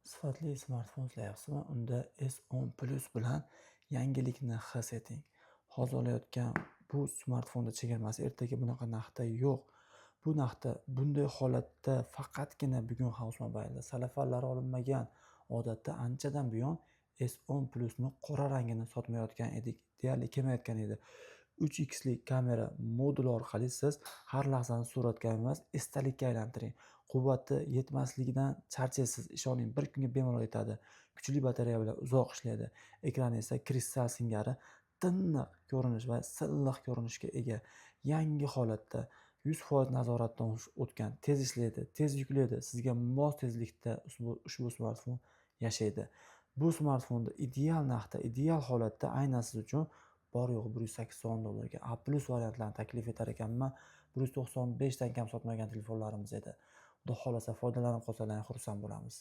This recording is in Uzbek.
Sifatli smartfon izlayapsizmi? Unda S10 Plus bilan yangilikni his eting. Hozir olayotgan bu smartfonda chegirmasi ertaga bunaqa narxda yo'q. Bu narxda bunday holatda faqatgina bugun House Mobile'da salafanlari olinmagan. Odatda anchadan buyon S10 Plusni qora rangini sotmayotgan edik. Deyarli kelmayotgan edi. 3x li kamera moduli orqali siz har lahzani suratga emas, esdalikka aylantiring. Quvvati yetmasligidan charchaysiz, ishoning, bir kunga bemalol yetadi. Kuchli batareya bilan uzoq ishlaydi. Ekrani esa kristal singari tiniq ko'rinish va silliq ko'rinishga ega. Yangi holatda 100% nazoratdan o'tgan, tez ishlaydi, tez yuklaydi. Sizga mos tezlikda ushbu smartfon yashaydi. Bu smartfonda ideal narxda, ideal holatda aynan siz uchun bor yo'g'i $180 A+ variantlarni taklif etar ekanman. 195 dan kam sotmagan telefonlarimiz edi. Xudo xolasa foydalanib qolsalaring xursand bo'lamiz.